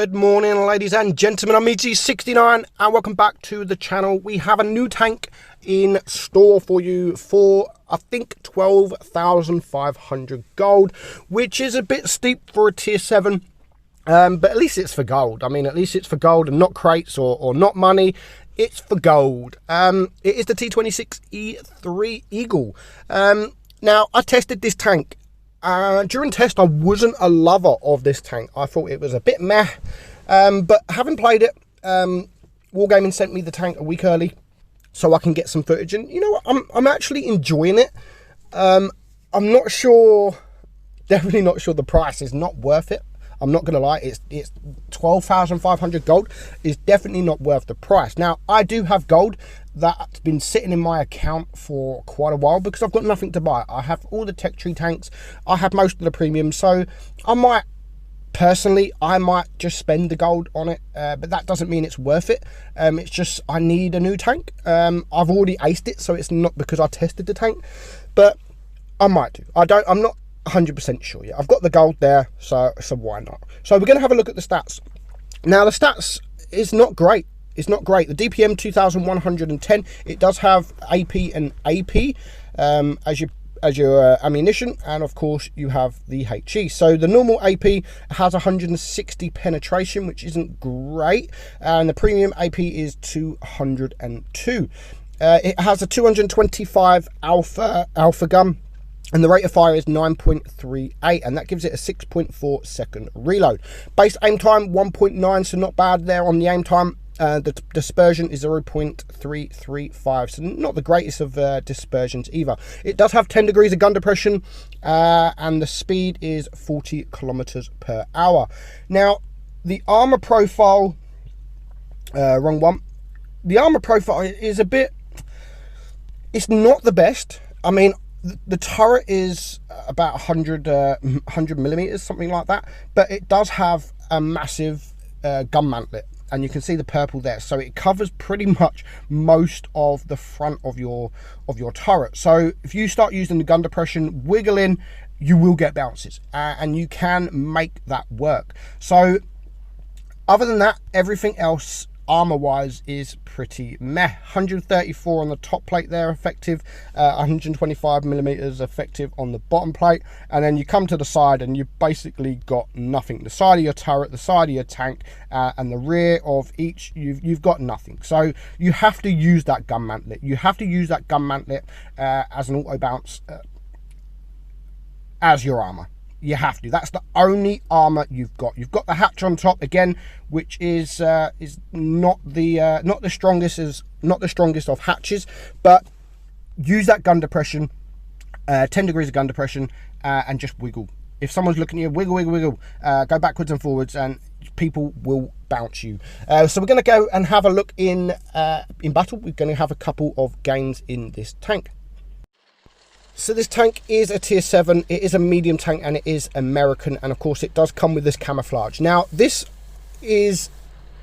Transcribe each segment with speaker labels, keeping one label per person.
Speaker 1: Good morning, ladies and gentlemen. I'm meadsy69 and welcome back to the channel. We have a new tank in store for you for, I think, 12,500 gold, which is a bit steep for a tier 7. But at least it's for gold. I mean, at least it's for gold and not crates or not money. It's for gold. It is the T26E3 EAGLE. Now, I tested this tank. During test, I wasn't a lover of this tank. I thought it was a bit meh. But having played it, Wargaming sent me the tank a week early so I can get some footage. And you know what? I'm actually enjoying it. I'm not sure, definitely not sure the price is not worth it. I'm not going to lie, it's 12,500 gold. Is definitely not worth the price. Now, I do have gold that's been sitting in my account for quite a while because I've got nothing to buy. I have all the tech tree tanks. I have most of the premiums. So I might, personally, I might just spend the gold on it. But that doesn't mean it's worth it. It's just I need a new tank. I've already aced it, so it's not because I tested the tank. But I might do. I'm not 100% sure yet. I've got the gold there, so why not? So we're going to have a look at the stats. Now the stats is not great. It's not great. The DPM 2110. It does have AP and AP as your ammunition, and of course you have the HE. So the normal AP has 160 penetration, which isn't great, and the premium AP is 202. It has a 225 alpha gun. And the rate of fire is 9.38, and that gives it a 6.4 second reload. Base aim time 1.9, so not bad there on the aim time. The dispersion is 0.335, so not the greatest of dispersions either. It does have 10 degrees of gun depression, and the speed is 40 kilometers per hour. Now, the armor profile, wrong one. The armor profile is a bit, it's not the best. I mean, the turret is about 100 millimeters, something like that, but it does have a massive gun mantlet, and you can see the purple there, so it covers pretty much most of the front of your turret. So if you start using the gun depression, wiggling, you will get bounces, and you can make that work. So other than that, everything else armor wise is pretty meh. 134 on the top plate there, effective, 125 millimeters effective on the bottom plate, and then you come to the side and you've basically got nothing. The side of your turret, the side of your tank, and the rear of each, you've got nothing. So you have to use that gun mantlet. You have to use that gun mantlet as an auto bounce as your armor. You have to. That's the only armor you've got. You've got the hatch on top again, which is not the strongest of hatches, but use that gun depression, 10 degrees of gun depression, and just wiggle. If someone's looking at you, wiggle, wiggle, wiggle. Go backwards and forwards, and people will bounce you. So we're going to go and have a look in battle. We're going to have a couple of games in this tank. So this tank is a tier 7, it is a medium tank, and it is American, and of course it does come with this camouflage. Now this is,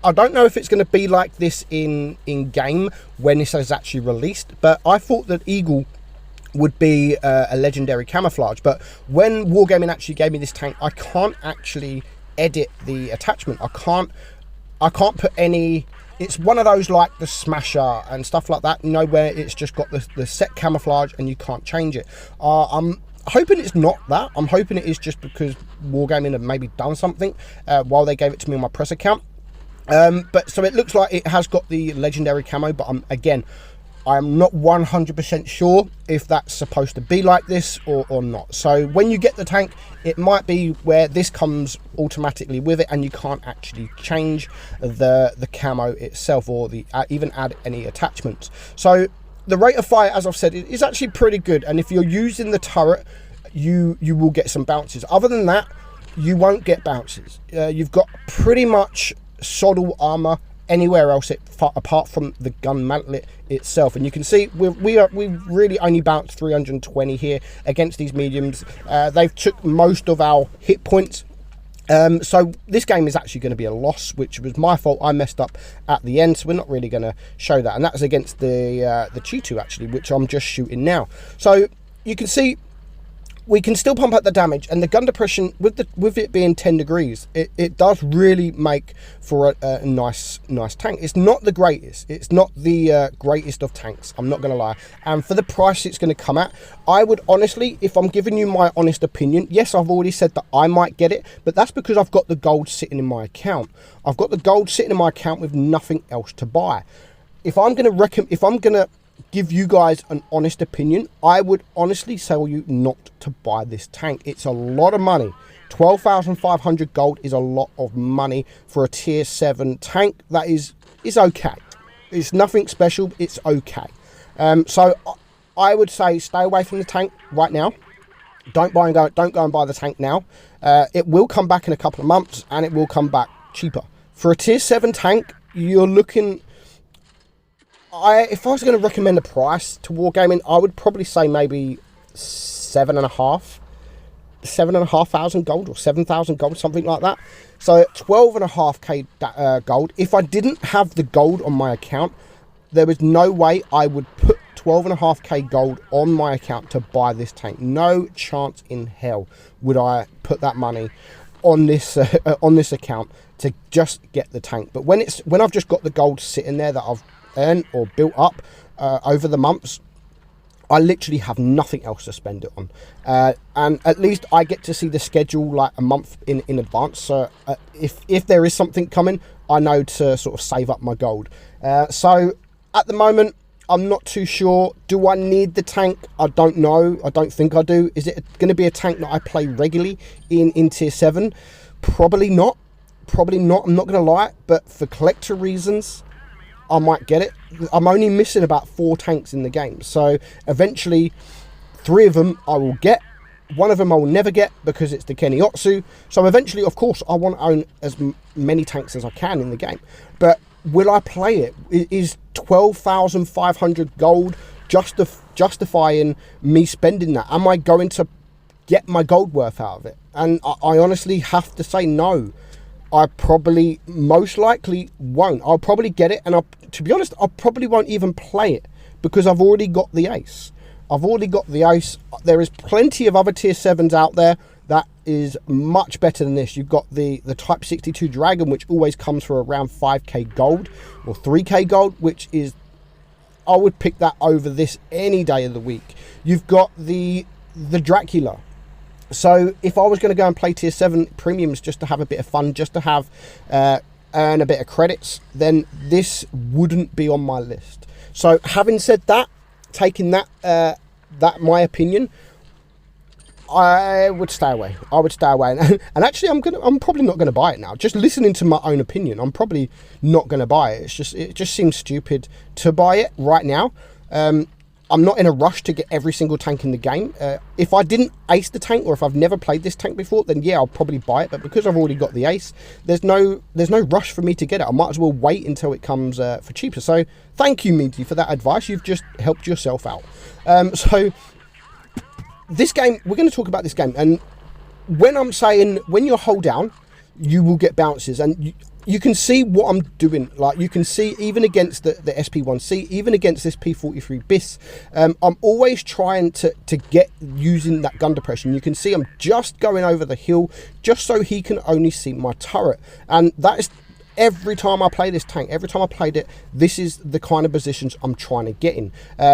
Speaker 1: I don't know if it's going to be like this in game when this is actually released, but I thought that Eagle would be a legendary camouflage. But when Wargaming actually gave me this tank, I can't actually edit the attachment. I can't put any. It's one of those like the Smasher and stuff like that, you know, where it's just got the set camouflage and you can't change it. I'm hoping it's not that. I'm hoping it is just because Wargaming have maybe done something while they gave it to me on my press account. But so it looks like it has got the legendary camo, but again, I'm not 100% sure if that's supposed to be like this or not. So when you get the tank, it might be where this comes automatically with it and you can't actually change the camo itself or even add any attachments. So the rate of fire, as I've said, is actually pretty good. And if you're using the turret, you will get some bounces. Other than that, you won't get bounces. You've got pretty much saddle armor anywhere else apart from the gun mantlet itself, and you can see we've really only bounced 320 here against these mediums. They've took most of our hit points, so this game is actually going to be a loss, which was my fault. I messed up at the end, so we're not really going to show that, and that's against the T2 actually, which I'm just shooting now. So you can see we can still pump up the damage, and the gun depression with it being 10 degrees, it does really make for a nice tank. It's not the greatest. It's not the greatest of tanks, I'm not going to lie. And for the price it's going to come at, I would honestly, if I'm giving you my honest opinion, yes, I've already said that I might get it, but that's because I've got the gold sitting in my account. I've got the gold sitting in my account with nothing else to buy. If I'm going to give you guys an honest opinion, I would honestly tell you not to buy this tank. It's a lot of money. 12,500 gold is a lot of money for a tier 7 tank. That is okay. It's nothing special. It's okay. So I would say stay away from the tank right now. Don't go and buy the tank now. It will come back in a couple of months, and it will come back cheaper. For a tier 7 tank, you're looking... if I was going to recommend a price to Wargaming, I would probably say maybe 7,500 gold or 7,000 gold, something like that. So 12.5k gold. If I didn't have the gold on my account, there was no way I would put 12.5k gold on my account to buy this tank. No chance in hell would I put that money on this account to just get the tank. But when I've just got the gold sitting there that I've earned or built up over the months, I literally have nothing else to spend it on, and at least I get to see the schedule like a month in advance. So if there is something coming, I know to sort of save up my gold. So at the moment, I'm not too sure. Do I need the tank? I don't know. I don't think I do. Is it going to be a tank that I play regularly in tier 7? Probably not. Probably not. I'm not going to lie, but for collector reasons, I might get it. I'm only missing about 4 tanks in the game, so eventually 3 of them I will get. 1 of them I will never get because it's the Kenny Otsu. So eventually, of course, I want to own as many tanks as I can in the game. But will I play it? Is 12,500 gold justifying me spending that? Am I going to get my gold worth out of it? And I honestly have to say no. I probably, most likely, won't. I'll probably get it, and to be honest, I probably won't even play it because I've already got the ace. I've already got the ace. There is plenty of other tier 7s out there that is much better than this. You've got the Type 62 Dragon, which always comes for around 5k gold or 3k gold, which is, I would pick that over this any day of the week. You've got the Dracula. So if I was going to go and play tier 7 premiums just to have a bit of fun, just to have earn a bit of credits, then this wouldn't be on my list. So having said that, taking that my opinion, I would stay away. I would stay away. And actually, I'm probably not going to buy it now. Just listening to my own opinion, I'm probably not going to buy it. It just seems stupid to buy it right now. I'm not in a rush to get every single tank in the game. If I didn't ace the tank, or if I've never played this tank before, then yeah, I'll probably buy it. But because I've already got the ace, there's no rush for me to get it. I might as well wait until it comes for cheaper. So thank you, Meaty, for that advice. You've just helped yourself out. So this game, we're going to talk about this game. And when I'm saying, when you're hull down, you will get bounces. And you can see what I'm doing. Like, you can see even against the SP1C, even against this P43 BIS, I'm always trying to get using that gun depression. You can see I'm just going over the hill just so he can only see my turret. And that is every time I play this tank. Every time I played it, this is the kind of positions I'm trying to get in.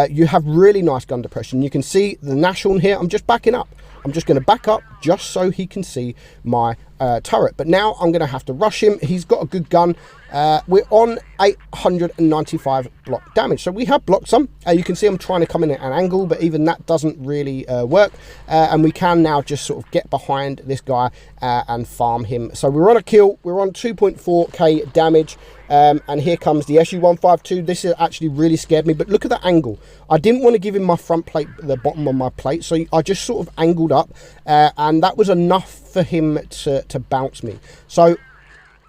Speaker 1: You have really nice gun depression. You can see the Nashorn here. I'm just backing up. I'm just going to back up just so he can see my turret. But now I'm going to have to rush him. He's got a good gun. We're on 895 block damage. So we have blocked some. You can see I'm trying to come in at an angle, but even that doesn't really work. And we can now just sort of get behind this guy and farm him. So we're on a kill. We're on 2.4k damage. And here comes the SU-152. This has actually really scared me, but look at that angle. I didn't want to give him my front plate, the bottom of my plate, so I just sort of angled up, and that was enough for him to bounce me. So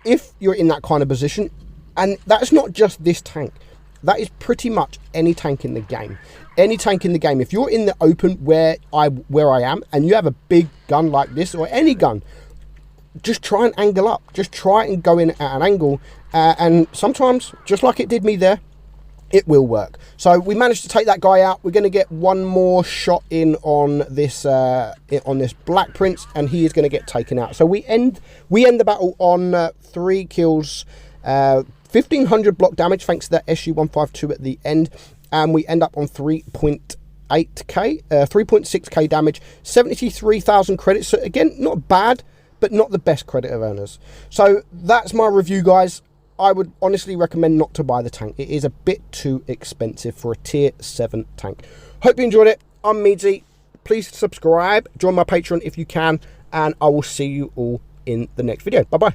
Speaker 1: if you're in that kind of position, and that's not just this tank, that is pretty much any tank in the game. Any tank in the game. If you're in the open where I am, and you have a big gun like this, or any gun, just try and angle up. Just try and go in at an angle. And sometimes, just like it did me there, it will work. So we managed to take that guy out. We're going to get one more shot in on this Black Prince, and he is going to get taken out. So we end the battle on 3 kills, 1500 block damage thanks to that SU-152 at the end, and we end up on 3.6k damage, 73,000 credits. So again, not bad, but not the best credit earners. So that's my review, guys. I would honestly recommend not to buy the tank. It is a bit too expensive for a tier 7 tank. Hope you enjoyed it. I'm Meadsy. Please subscribe, join my Patreon if you can, and I will see you all in the next video. Bye bye.